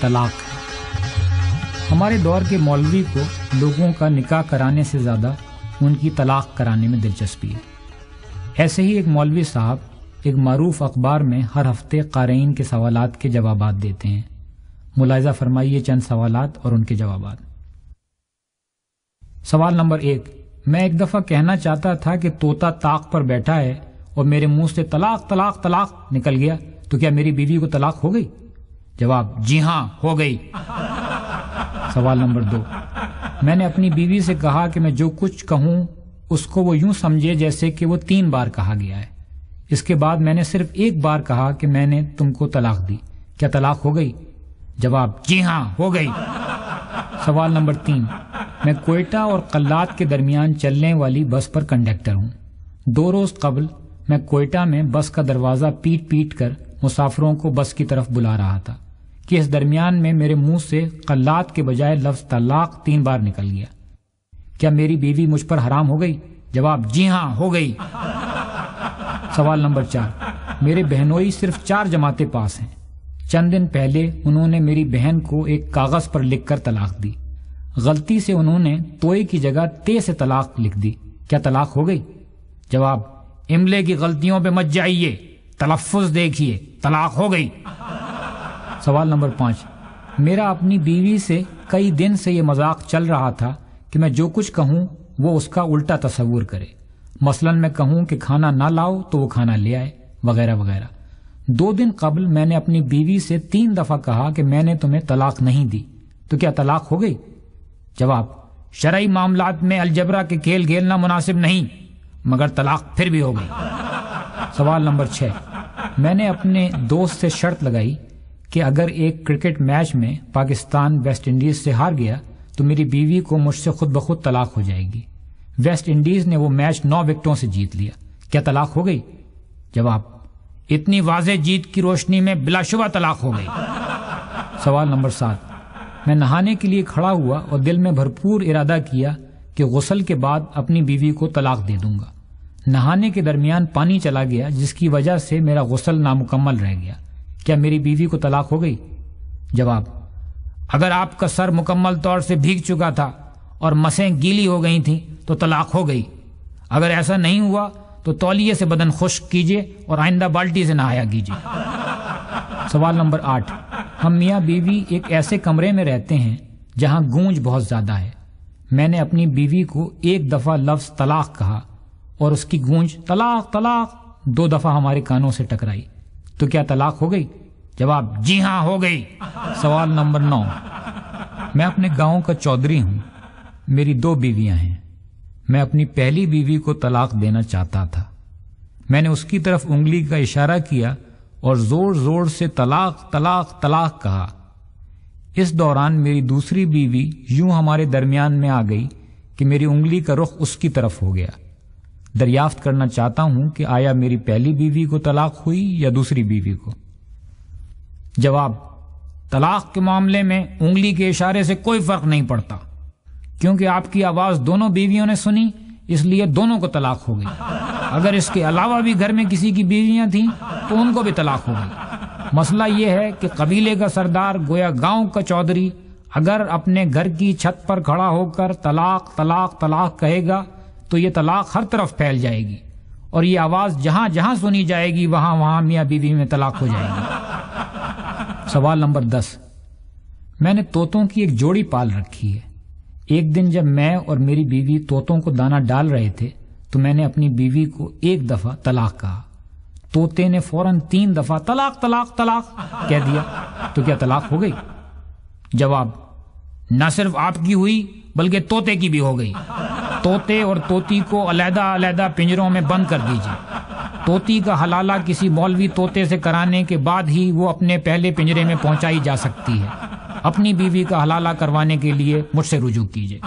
طلاق ہے۔ ہمارے دور کے مولوی کو لوگوں کا نکاح کرانے سے زیادہ ان کی طلاق کرانے میں دلچسپی ہے۔ ایسے ہی ایک مولوی صاحب ایک معروف اخبار میں ہر ہفتے قارئین کے سوالات کے جوابات دیتے ہیں۔ ملاحظہ فرمائیے چند سوالات اور ان کے جوابات۔ سوال نمبر 1، میں ایک دفعہ کہنا چاہتا تھا کہ طوطا طاق پر بیٹھا ہے اور میرے منہ سے طلاق طلاق طلاق نکل گیا، تو کیا میری بیوی کو طلاق ہو گئی؟ جواب، جی ہاں ہو گئی۔ سوال نمبر 2، میں نے اپنی بیوی سے کہا کہ میں جو کچھ کہوں اس کو وہ یوں سمجھے جیسے کہ وہ 3 بار کہا گیا ہے۔ اس کے بعد میں نے صرف ایک بار کہا کہ میں نے تم کو طلاق دی، کیا طلاق ہو گئی؟ جواب، جی ہاں ہو گئی۔ سوال نمبر 3، میں کوئٹہ اور قلات کے درمیان چلنے والی بس پر کنڈکٹر ہوں۔ 2 روز قبل میں کوئٹہ میں بس کا دروازہ پیٹ پیٹ کر مسافروں کو بس کی طرف بلا رہا تھا کہ اس درمیان میں میرے منہ سے قلات کے بجائے لفظ طلاق 3 بار نکل گیا۔ کیا میری بیوی مجھ پر حرام ہو گئی؟ جواب، جی ہاں ہو گئی۔ سوال نمبر 4، میرے بہنوئی صرف 4 جماعتیں پاس ہیں۔ چند دن پہلے انہوں نے میری بہن کو ایک کاغذ پر لکھ کر طلاق دی۔ غلطی سے انہوں نے توئے کی جگہ تے سے طلاق لکھ دی، کیا طلاق ہو گئی؟ جواب، املے کی غلطیوں پہ مت جائیے، تلفظ دیکھیے، طلاق ہو گئی۔ سوال نمبر 5، میرا اپنی بیوی سے کئی دن سے یہ مذاق چل رہا تھا کہ میں جو کچھ کہوں وہ اس کا الٹا تصور کرے۔ مثلاً میں کہوں کہ کھانا نہ لاؤ تو وہ کھانا لے آئے، وغیرہ وغیرہ۔ 2 دن قبل میں نے اپنی بیوی سے 3 دفعہ کہا کہ میں نے تمہیں طلاق نہیں دی، تو کیا طلاق ہو گئی؟ جواب، شرعی معاملات میں الجبرا کے کھیل کھیلنا مناسب نہیں، مگر طلاق پھر بھی ہو گئی۔ سوال نمبر 6، میں نے اپنے دوست سے شرط لگائی کہ اگر ایک کرکٹ میچ میں پاکستان ویسٹ انڈیز سے ہار گیا تو میری بیوی کو مجھ سے خود بخود طلاق ہو جائے گی۔ ویسٹ انڈیز نے وہ میچ 9 وکٹوں سے جیت لیا، کیا طلاق ہو گئی؟ جواب، اتنی واضح جیت کی روشنی میں بلا شبہ طلاق ہو گئی۔ سوال نمبر 7، میں نہانے کے لیے کھڑا ہوا اور دل میں بھرپور ارادہ کیا کہ غسل کے بعد اپنی بیوی کو طلاق دے دوں گا۔ نہانے کے درمیان پانی چلا گیا جس کی وجہ سے میرا غسل نامکمل رہ گیا، کیا میری بیوی کو طلاق ہو گئی؟ جواب، اگر آپ کا سر مکمل طور سے بھیگ چکا تھا اور مسیں گیلی ہو گئی تھیں تو طلاق ہو گئی۔ اگر ایسا نہیں ہوا تو تولیے سے بدن خشک کیجیے اور آئندہ بالٹی سے نہایا کیجیے۔ سوال نمبر 8، ہم میاں بیوی ایک ایسے کمرے میں رہتے ہیں جہاں گونج بہت زیادہ ہے۔ میں نے اپنی بیوی کو 1 دفعہ لفظ طلاق کہا اور اس کی گونج طلاق طلاق 2 دفعہ ہمارے کانوں سے ٹکرائی، تو کیا طلاق ہو گئی؟ جواب، جی ہاں ہو گئی۔ سوال نمبر 9، میں اپنے گاؤں کا چودھری ہوں، میری 2 بیویاں ہیں۔ میں اپنی پہلی بیوی کو طلاق دینا چاہتا تھا۔ میں نے اس کی طرف انگلی کا اشارہ کیا اور زور زور سے طلاق طلاق طلاق کہا۔ اس دوران میری دوسری بیوی یوں ہمارے درمیان میں آ گئی کہ میری انگلی کا رخ اس کی طرف ہو گیا۔ دریافت کرنا چاہتا ہوں کہ آیا میری پہلی بیوی کو طلاق ہوئی یا دوسری بیوی کو؟ جواب، طلاق کے معاملے میں انگلی کے اشارے سے کوئی فرق نہیں پڑتا، کیونکہ آپ کی آواز دونوں بیویوں نے سنی، اس لیے دونوں کو طلاق ہو گئی۔ اگر اس کے علاوہ بھی گھر میں کسی کی بیویاں تھیں تو ان کو بھی طلاق ہو گئی۔ مسئلہ یہ ہے کہ قبیلے کا سردار گویا گاؤں کا چودھری اگر اپنے گھر کی چھت پر کھڑا ہو کر طلاق طلاق طلاق کہے گا تو یہ طلاق ہر طرف پھیل جائے گی اور یہ آواز جہاں جہاں سنی جائے گی وہاں وہاں میاں بیوی میں طلاق ہو جائے گی۔ سوال نمبر 10، میں نے طوطوں کی ایک جوڑی پال رکھی ہے۔ ایک دن جب میں اور میری بیوی طوطوں کو دانہ ڈال رہے تھے تو میں نے اپنی بیوی کو 1 دفعہ طلاق کہا۔ طوطے نے فوراً 3 دفعہ طلاق طلاق طلاق کہہ دیا، تو کیا طلاق ہو گئی؟ جواب، نہ صرف آپ کی ہوئی بلکہ طوطے کی بھی ہو گئی۔ طوطے اور طوطی کو علیحدہ علیحدہ پنجروں میں بند کر دیجیے۔ طوطی کا حلالہ کسی مولوی طوطے سے کرانے کے بعد ہی وہ اپنے پہلے پنجرے میں پہنچائی جا سکتی ہے۔ اپنی بیوی کا حلالہ کروانے کے لیے مجھ سے رجوع کیجیے۔